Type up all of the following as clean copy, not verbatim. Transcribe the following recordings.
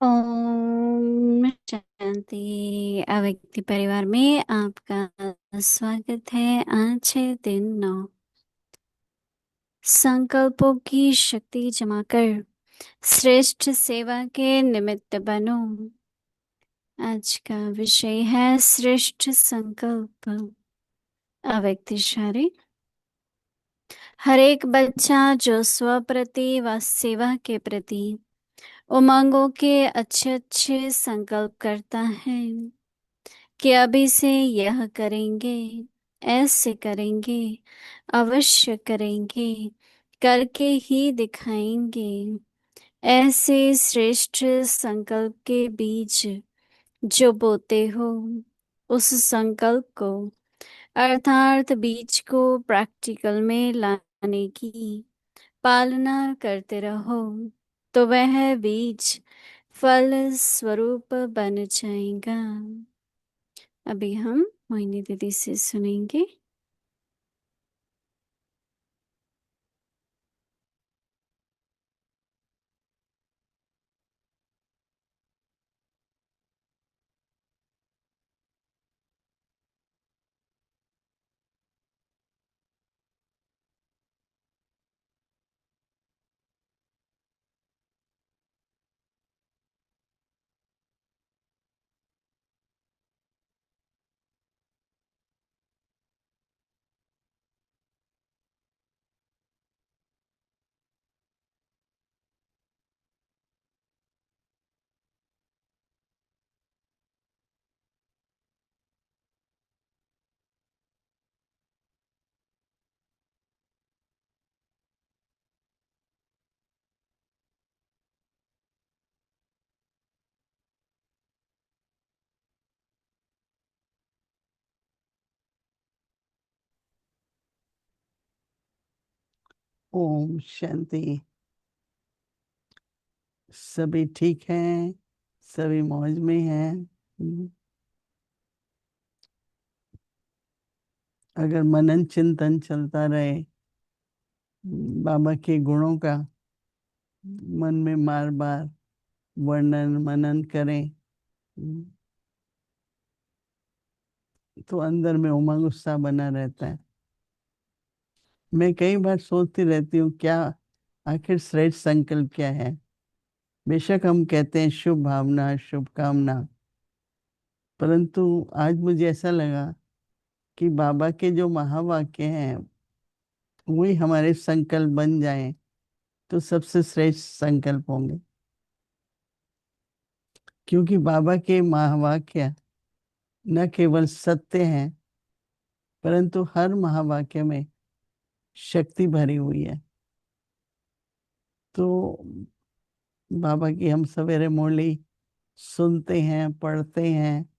ओम शांति। अव्यक्ति परिवार में आपका स्वागत है। आज है दिन 9। संकल्पों की शक्ति जमा कर श्रेष्ठ सेवा के निमित्त बनो। आज का विषय है श्रेष्ठ संकल्प। अव्यक्तिशारी हर एक बच्चा जो स्व प्रति व सेवा के प्रति उमंगों के अच्छे अच्छे संकल्प करता है कि अभी से यह करेंगे, ऐसे करेंगे, अवश्य करेंगे, करके ही दिखाएंगे, ऐसे श्रेष्ठ संकल्प के बीज जो बोते हो, उस संकल्प को अर्थात बीज को प्रैक्टिकल में लाने की पालना करते रहो, तो वह बीज फल स्वरूप बन जाएगा। अभी हम मोहिनी दीदी से सुनेंगे। ओम शांति। सभी ठीक हैं, सभी मौज में हैं। अगर मनन चिंतन चलता रहे, बाबा के गुणों का मन में बार बार वर्णन मनन करें, तो अंदर में उमंग उत्साह बना रहता है। मैं कई बार सोचती रहती हूँ, क्या आखिर श्रेष्ठ संकल्प क्या है। बेशक हम कहते हैं शुभ भावना, शुभकामना, परंतु आज मुझे ऐसा लगा कि बाबा के जो महावाक्य हैं वही हमारे संकल्प बन जाएं तो सबसे श्रेष्ठ संकल्प होंगे। क्योंकि बाबा के महावाक्य न केवल सत्य हैं, परंतु हर महावाक्य में शक्ति भरी हुई है। तो बाबा की हम सवेरे मुरली सुनते हैं, पढ़ते हैं,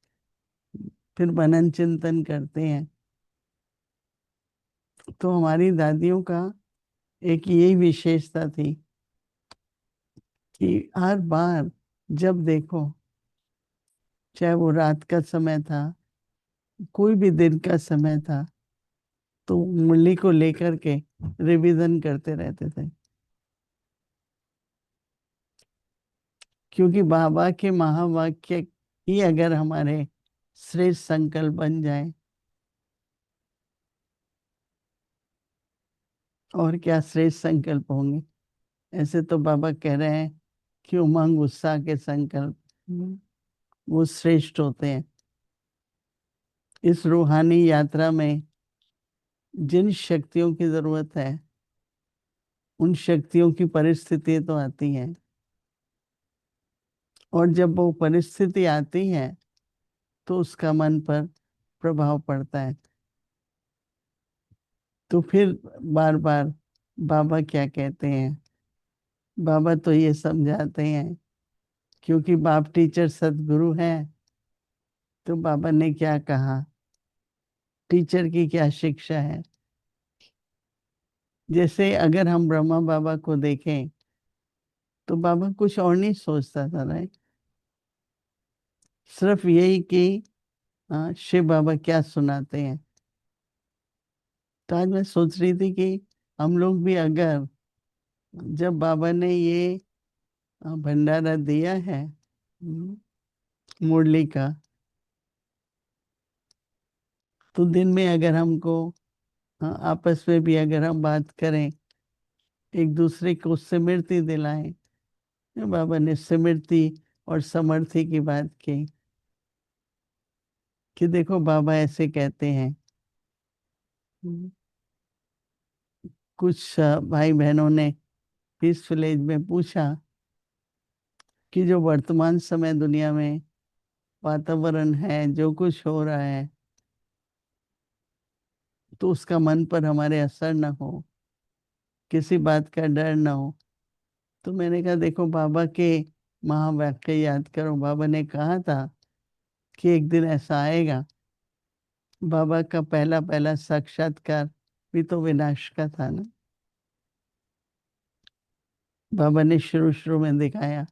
फिर मनन चिंतन करते हैं, तो हमारी दादियों का एक यही विशेषता थी कि हर बार जब देखो, चाहे वो रात का समय था, कोई भी दिन का समय था, तो मुरली को लेकर के रिवीजन करते रहते थे। क्योंकि बाबा के महावाक्य ही अगर हमारे श्रेष्ठ संकल्प बन जाए, और क्या श्रेष्ठ संकल्प होंगे। ऐसे तो बाबा कह रहे हैं कि उमंग उत्साह के संकल्प वो श्रेष्ठ होते हैं। इस रूहानी यात्रा में जिन शक्तियों की जरूरत है, उन शक्तियों की परिस्थिति तो आती हैं, और जब वो परिस्थिति आती है तो उसका मन पर प्रभाव पड़ता है। तो फिर बार बार बाबा क्या कहते हैं, बाबा तो ये समझाते हैं, क्योंकि बाप टीचर सदगुरु है, तो बाबा ने क्या कहा, टीचर की क्या शिक्षा है। जैसे अगर हम ब्रह्मा बाबा को देखें, तो बाबा कुछ और नहीं सोचता था ना, सिर्फ यही कि शिव बाबा क्या सुनाते हैं। तो आज मैं सोच रही थी कि हम लोग भी अगर, जब बाबा ने ये भंडारा दिया है, मुरली का। तो दिन में अगर हमको, हाँ, आपस में भी अगर हम बात करें, एक दूसरे को स्मृति दिलाएं। बाबा ने स्मृति और समर्थी की बात की कि देखो बाबा ऐसे कहते हैं। हम्म, कुछ भाई बहनों ने पीस विलेज में पूछा कि जो वर्तमान समय दुनिया में वातावरण है, जो कुछ हो रहा है, तो उसका मन पर हमारे असर ना हो, किसी बात का डर ना हो। तो मैंने कहा देखो बाबा के महावाक्य याद करो। बाबा ने कहा था कि एक दिन ऐसा आएगा। बाबा का पहला पहला साक्षात्कार भी तो विनाश का था ना। बाबा ने शुरू शुरू में दिखाया।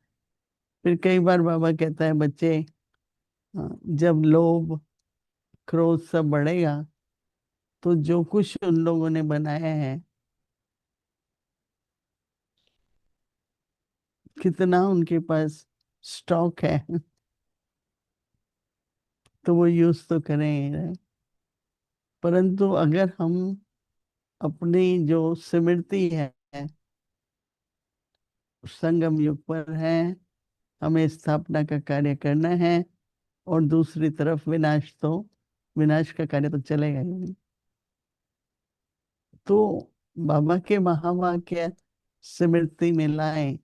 फिर कई बार बाबा कहता है बच्चे, जब लोभ क्रोध सब बढ़ेगा, तो जो कुछ उन लोगों ने बनाया है, कितना उनके पास स्टॉक है, तो वो यूज तो करें ही रहे। परंतु अगर हम अपनी जो स्मृति है, संगम युग पर है, हमें स्थापना का कार्य करना है, और दूसरी तरफ विनाश, तो विनाश का कार्य तो चलेगा ही नहीं। तो बाबा के महावाक्य स्मृति में लाए।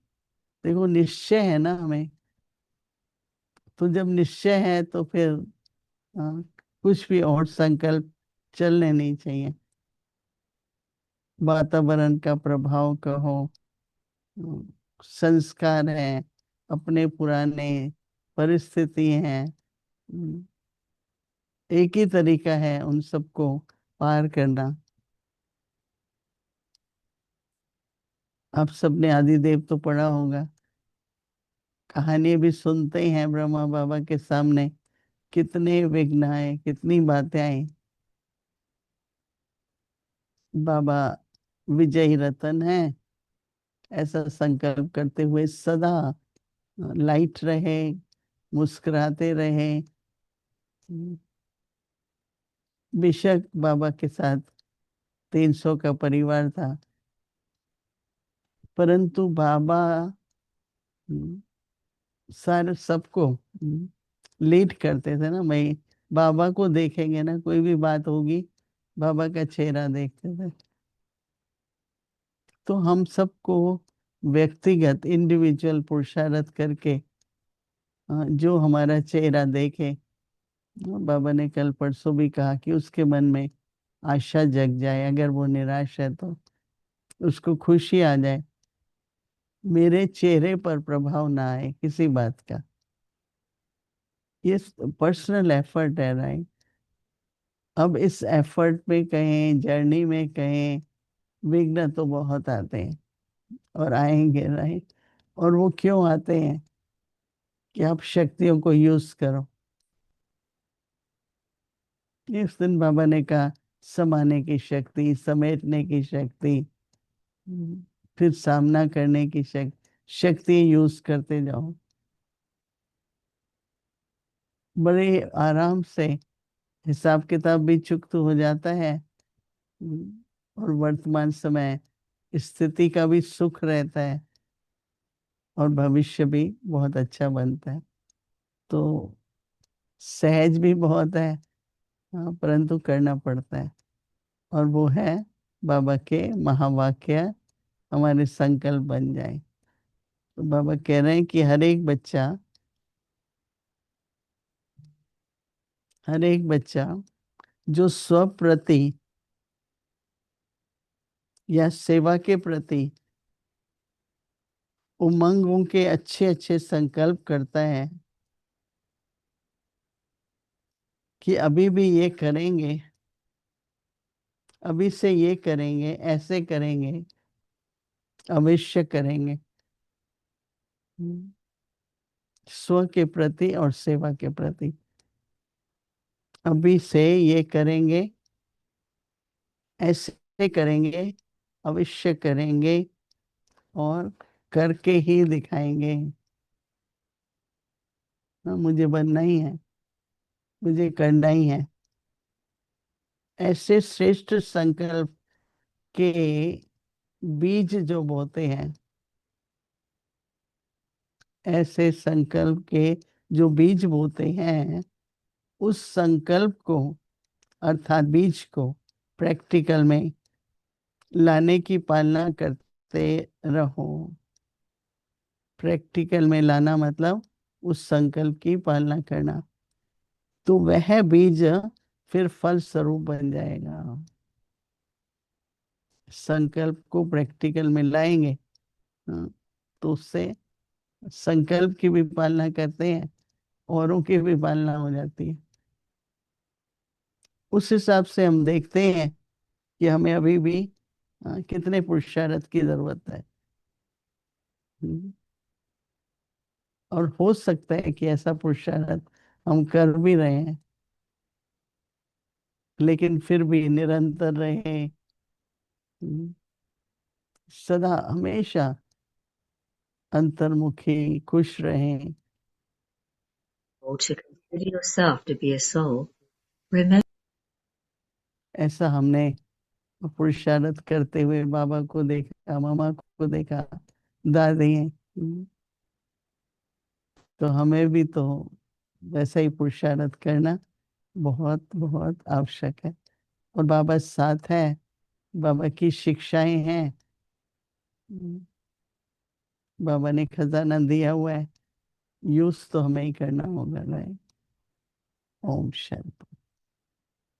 देखो निश्चय है ना हमें। तो जब निश्चय है तो फिर, हाँ, कुछ भी और संकल्प चलने नहीं चाहिए। वातावरण का प्रभाव कहो, संस्कार है, अपने पुराने परिस्थिति हैं, एक ही तरीका है उन सबको पार करना। आप सबने आदिदेव तो पढ़ा होगा, कहानी भी सुनते ही हैं। ब्रह्मा बाबा के सामने कितने विघ्न आए, कितनी बातें आई। बाबा विजयी रतन है, ऐसा संकल्प करते हुए सदा लाइट रहे, मुस्कुराते रहे। बेशक बाबा के साथ 300 का परिवार था, परंतु बाबा हम्म, सारे सबको लीड करते थे ना। मैं, बाबा को देखेंगे ना, कोई भी बात होगी, बाबा का चेहरा देखते थे। तो हम सबको व्यक्तिगत इंडिविजुअल पुरुषार्थ करके, जो हमारा चेहरा देखे, बाबा ने कल परसों भी कहा कि उसके मन में आशा जग जाए। अगर वो निराश है तो उसको खुशी आ जाए। मेरे चेहरे पर प्रभाव ना आए किसी बात का। ये पर्सनल एफर्ट है, राइट। अब इस एफर्ट में कहें, जर्नी में कहें, विघ्न तो बहुत आते हैं और आएंगे, राइट। और वो क्यों आते हैं? कि आप शक्तियों को यूज करो। इस दिन बाबा ने कहा समाने की शक्ति, समेटने की शक्ति, फिर सामना करने की शक्ति यूज करते जाओ। बड़े आराम से हिसाब किताब भी चुकत हो जाता है। और वर्तमान समय स्थिति का भी सुख रहता है, और भविष्य भी बहुत अच्छा बनता है। तो सहज भी बहुत है, हाँ, परंतु करना पड़ता है। और वो है बाबा के महावाक्य हमारे संकल्प बन जाए। तो बाबा कह रहे हैं कि हर एक बच्चा जो स्व प्रति या सेवा के प्रति उमंगों के अच्छे अच्छे संकल्प करता है कि अभी भी ये करेंगे, अभी से ये करेंगे, ऐसे करेंगे, अवश्य करेंगे, स्व के प्रति और सेवा के प्रति अभी से ये करेंगे, ऐसे करेंगे, अवश्य करेंगे, और करके ही दिखाएंगे। हाँ, मुझे बनना ही है, मुझे करना ही है। ऐसे श्रेष्ठ संकल्प के बीज जो बोते हैं, ऐसे संकल्प के जो बीज बोते हैं, उस संकल्प को अर्थात बीज को प्रैक्टिकल में लाने की पालना करते रहो। प्रैक्टिकल में लाना मतलब उस संकल्प की पालना करना, तो वह बीज फिर फल स्वरूप बन जाएगा। संकल्प को प्रैक्टिकल में लाएंगे, हाँ, तो उससे संकल्प की भी पालना करते हैं, औरों की भी पालना हो जाती है। उस हिसाब से हम देखते हैं कि हमें अभी भी कितने पुरुषार्थ की जरूरत है। हम्म, और हो सकता है कि ऐसा पुरुषार्थ हम कर भी रहे हैं, लेकिन फिर भी निरंतर रहे, सदा हमेशा अंतर्मुखी खुश रहें। To consider yourself to be a soul, remember ऐसा हमने पुरुषार्थ करते हुए बाबा को देखा, मामा को देखा, दादी हैं। तो हमें भी तो वैसा ही पुरुषार्थ करना बहुत बहुत आवश्यक है। और बाबा साथ है, बाबा की शिक्षाएं हैं, बाबा ने खजाना दिया हुआ है, यूज तो हमें ही करना होगा। राइट। ओम शांति।